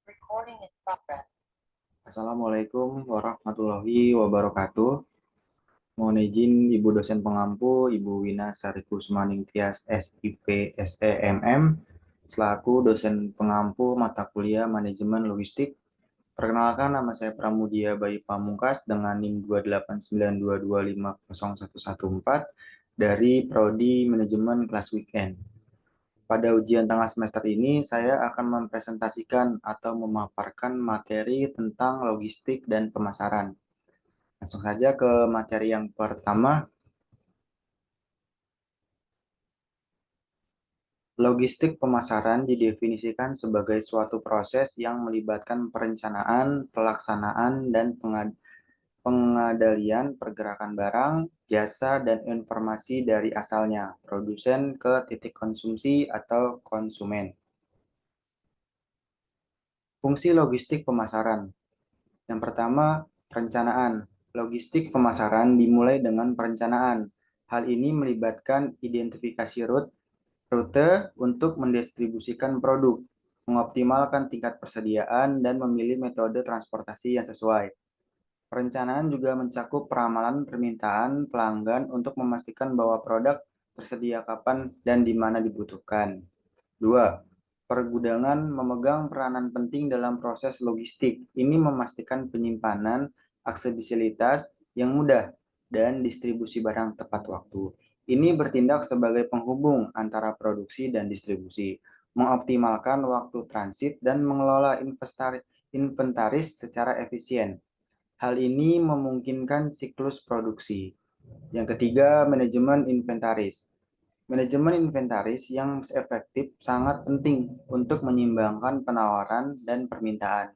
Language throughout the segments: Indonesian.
Recording in progress. Assalamualaikum warahmatullahi wabarakatuh. Mohon izin Ibu dosen pengampu, Ibu Wina Sari Kusmaning Tias SIP SEMM, selaku dosen pengampu mata kuliah Manajemen Logistik. Perkenalkan, nama saya Pramudia Bayu Pamungkas dengan NIM 28922501114 dari Prodi Manajemen kelas Weekend. Pada ujian tengah semester ini, saya akan mempresentasikan atau memaparkan materi tentang logistik dan pemasaran. Langsung saja ke materi yang pertama. Logistik pemasaran didefinisikan sebagai suatu proses yang melibatkan perencanaan, pelaksanaan, dan pengendalian pergerakan barang, jasa, dan informasi dari asalnya, produsen ke titik konsumsi atau konsumen. Fungsi logistik pemasaran. Yang pertama, perencanaan. Logistik pemasaran dimulai dengan perencanaan. Hal ini melibatkan identifikasi rute untuk mendistribusikan produk, mengoptimalkan tingkat persediaan, dan memilih metode transportasi yang sesuai. Perencanaan juga mencakup peramalan permintaan pelanggan untuk memastikan bahwa produk tersedia kapan dan di mana dibutuhkan. 2. Pergudangan memegang peranan penting dalam proses logistik. Ini memastikan penyimpanan, aksesibilitas yang mudah, dan distribusi barang tepat waktu. Ini bertindak sebagai penghubung antara produksi dan distribusi, mengoptimalkan waktu transit, dan mengelola inventaris secara efisien. Hal ini memungkinkan siklus produksi. Yang ketiga, manajemen inventaris. Manajemen inventaris yang efektif sangat penting untuk menyeimbangkan penawaran dan permintaan.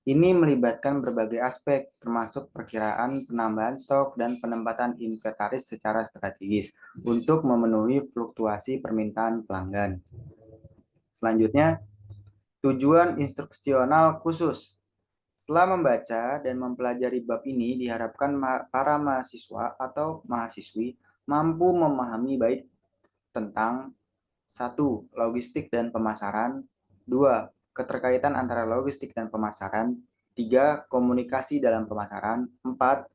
Ini melibatkan berbagai aspek, termasuk perkiraan penambahan stok dan penempatan inventaris secara strategis untuk memenuhi fluktuasi permintaan pelanggan. Selanjutnya, tujuan instruksional khusus. Setelah membaca dan mempelajari bab ini, diharapkan para mahasiswa atau mahasiswi mampu memahami baik tentang 1. Logistik dan pemasaran. 2. Keterkaitan antara logistik dan pemasaran. 3. Komunikasi dalam pemasaran. 4.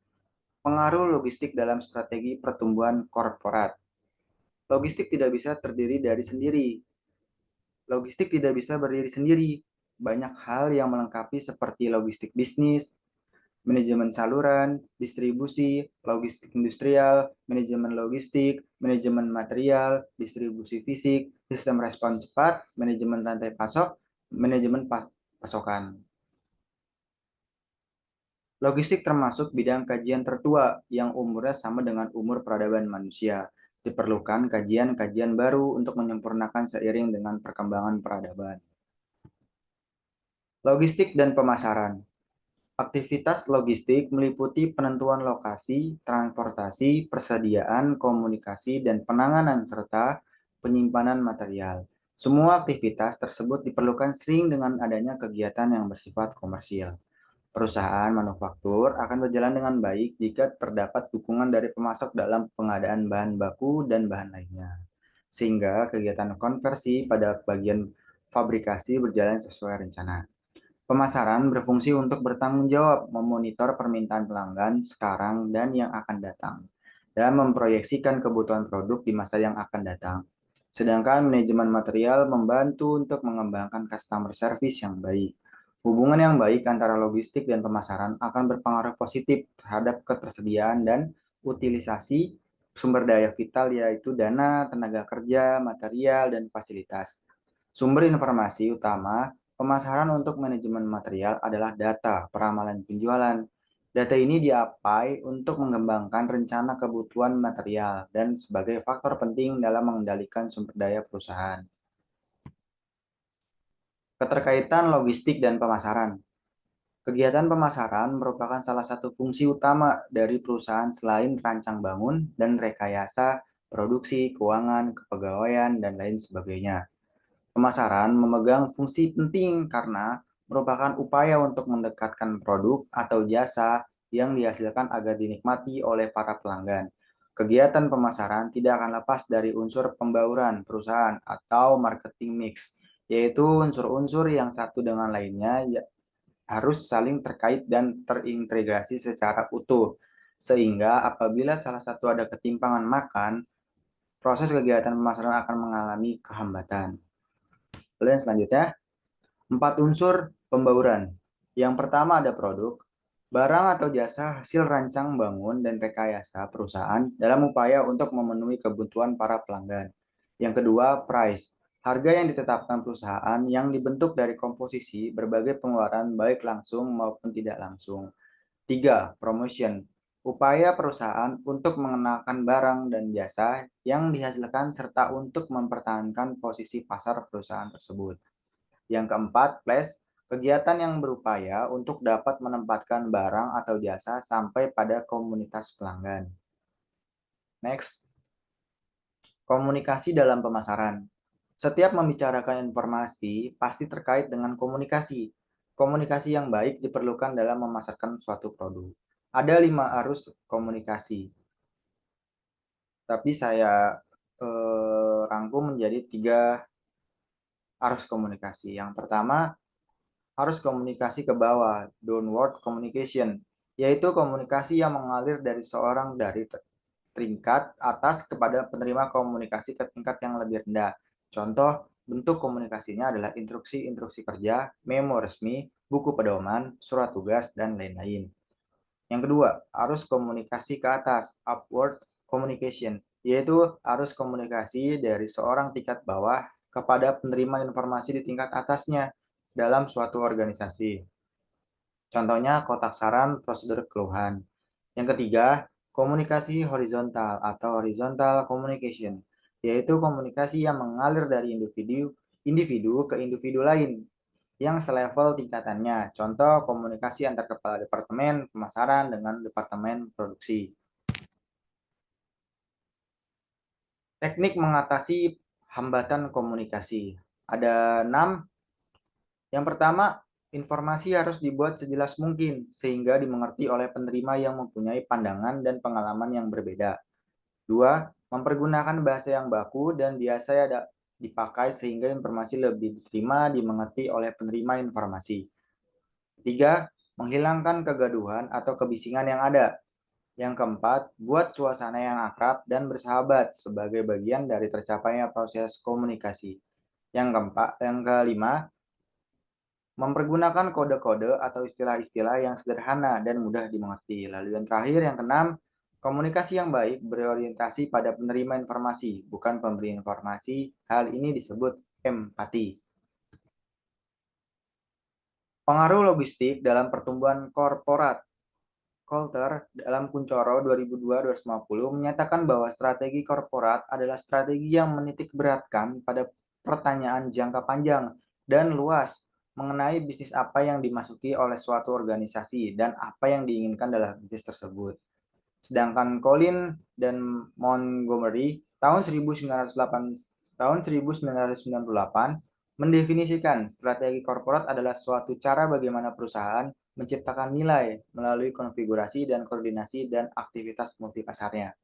Pengaruh logistik dalam strategi pertumbuhan korporat. Logistik tidak bisa terdiri dari sendiri. Logistik tidak bisa berdiri sendiri. Banyak hal yang melengkapi seperti logistik bisnis, manajemen saluran, distribusi, logistik industrial, manajemen logistik, manajemen material, distribusi fisik, sistem respon cepat, manajemen rantai pasok, manajemen pasokan. Logistik termasuk bidang kajian tertua yang umurnya sama dengan umur peradaban manusia. Diperlukan kajian-kajian baru untuk menyempurnakan seiring dengan perkembangan peradaban. Logistik dan pemasaran. Aktivitas logistik meliputi penentuan lokasi, transportasi, persediaan, komunikasi, dan penanganan serta penyimpanan material. Semua aktivitas tersebut diperlukan sering dengan adanya kegiatan yang bersifat komersial. Perusahaan manufaktur akan berjalan dengan baik jika terdapat dukungan dari pemasok dalam pengadaan bahan baku dan bahan lainnya. Sehingga kegiatan konversi pada bagian fabrikasi berjalan sesuai rencana. Pemasaran berfungsi untuk bertanggung jawab, memonitor permintaan pelanggan sekarang dan yang akan datang, dan memproyeksikan kebutuhan produk di masa yang akan datang. Sedangkan manajemen material membantu untuk mengembangkan customer service yang baik. Hubungan yang baik antara logistik dan pemasaran akan berpengaruh positif terhadap ketersediaan dan utilisasi sumber daya vital, yaitu dana, tenaga kerja, material, dan fasilitas. Sumber informasi utama pemasaran untuk manajemen material adalah data peramalan penjualan. Data ini diapai untuk mengembangkan rencana kebutuhan material dan sebagai faktor penting dalam mengendalikan sumber daya perusahaan. Keterkaitan logistik dan pemasaran. Kegiatan pemasaran merupakan salah satu fungsi utama dari perusahaan selain rancang bangun dan rekayasa, produksi, keuangan, kepegawaian, dan lain sebagainya. Pemasaran memegang fungsi penting karena merupakan upaya untuk mendekatkan produk atau jasa yang dihasilkan agar dinikmati oleh para pelanggan. Kegiatan pemasaran tidak akan lepas dari unsur pembauran perusahaan atau marketing mix, yaitu unsur-unsur yang satu dengan lainnya harus saling terkait dan terintegrasi secara utuh. Sehingga apabila salah satu ada ketimpangan makan, proses kegiatan pemasaran akan mengalami kehambatan. Lalu yang selanjutnya, 4 unsur pembauran. Yang pertama ada produk, barang atau jasa hasil rancang bangun dan rekayasa perusahaan dalam upaya untuk memenuhi kebutuhan para pelanggan. Yang kedua, price, harga yang ditetapkan perusahaan yang dibentuk dari komposisi berbagai pengeluaran baik langsung maupun tidak langsung. 3. Promotion, upaya perusahaan untuk mengenalkan barang dan jasa yang dihasilkan serta untuk mempertahankan posisi pasar perusahaan tersebut. Yang keempat, place, kegiatan yang berupaya untuk dapat menempatkan barang atau jasa sampai pada komunitas pelanggan. Next, komunikasi dalam pemasaran. Setiap membicarakan informasi pasti terkait dengan komunikasi. Komunikasi yang baik diperlukan dalam memasarkan suatu produk. Ada 5 arus komunikasi, tapi saya rangkum menjadi 3 arus komunikasi. Yang pertama, arus komunikasi ke bawah, downward communication, yaitu komunikasi yang mengalir dari seorang dari tingkat atas kepada penerima komunikasi ke tingkat yang lebih rendah. Contoh, bentuk komunikasinya adalah instruksi-instruksi kerja, memo resmi, buku pedoman, surat tugas, dan lain-lain. Yang kedua, arus komunikasi ke atas, upward communication, yaitu arus komunikasi dari seorang tingkat bawah kepada penerima informasi di tingkat atasnya dalam suatu organisasi. Contohnya kotak saran, prosedur keluhan. Yang ketiga, komunikasi horizontal atau horizontal communication, yaitu komunikasi yang mengalir dari individu ke individu lain yang selevel tingkatannya. Contoh komunikasi antar kepala departemen pemasaran dengan departemen produksi. Teknik mengatasi hambatan komunikasi. Ada 6. Yang pertama, informasi harus dibuat sejelas mungkin sehingga dimengerti oleh penerima yang mempunyai pandangan dan pengalaman yang berbeda. 2. Mempergunakan bahasa yang baku dan biasa dipakai sehingga informasi lebih diterima dimengerti oleh penerima informasi. 3. Menghilangkan kegaduhan atau kebisingan yang ada. Yang keempat, buat suasana yang akrab dan bersahabat sebagai bagian dari tercapainya proses komunikasi. Yang kelima, mempergunakan kode-kode atau istilah-istilah yang sederhana dan mudah dimengerti. Lalu yang terakhir, yang keenam, komunikasi yang baik berorientasi pada penerima informasi, bukan pemberi informasi. Hal ini disebut empati. Pengaruh logistik dalam pertumbuhan korporat. Coulter dalam Kuncoro 2002-250 menyatakan bahwa strategi korporat adalah strategi yang menitik beratkan pada pertanyaan jangka panjang dan luas mengenai bisnis apa yang dimasuki oleh suatu organisasi dan apa yang diinginkan dalam bisnis tersebut. Sedangkan Collin dan Montgomery tahun 1998 mendefinisikan strategi korporat adalah suatu cara bagaimana perusahaan menciptakan nilai melalui konfigurasi dan koordinasi dan aktivitas multipasarnya.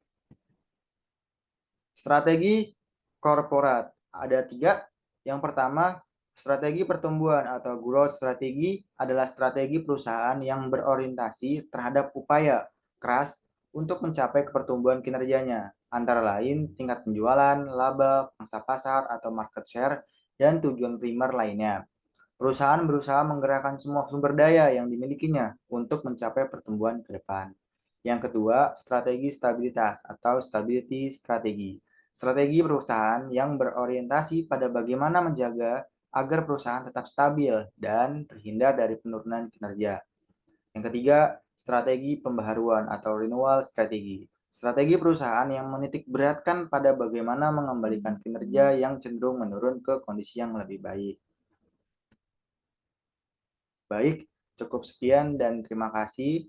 Strategi korporat ada 3. Yang pertama, strategi pertumbuhan atau growth strategi adalah strategi perusahaan yang berorientasi terhadap upaya keras untuk mencapai pertumbuhan kinerjanya, antara lain tingkat penjualan, laba, pangsa pasar atau market share, dan tujuan primer lainnya. Perusahaan berusaha menggerakkan semua sumber daya yang dimilikinya untuk mencapai pertumbuhan ke depan. Yang kedua, strategi stabilitas atau stability strategi. Strategi perusahaan yang berorientasi pada bagaimana menjaga agar perusahaan tetap stabil dan terhindar dari penurunan kinerja. Yang ketiga, strategi pembaharuan atau renewal strategi. Strategi perusahaan yang menitik beratkan pada bagaimana mengembalikan kinerja yang cenderung menurun ke kondisi yang lebih baik. Baik, cukup sekian dan terima kasih.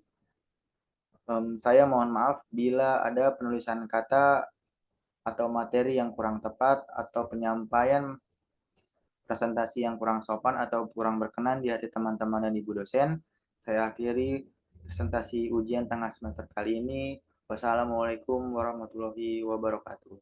Saya mohon maaf bila ada penulisan kata atau materi yang kurang tepat atau penyampaian presentasi yang kurang sopan atau kurang berkenan di hati teman-teman dan ibu dosen. Saya akhiri presentasi ujian tengah semester kali ini. Wassalamualaikum warahmatullahi wabarakatuh.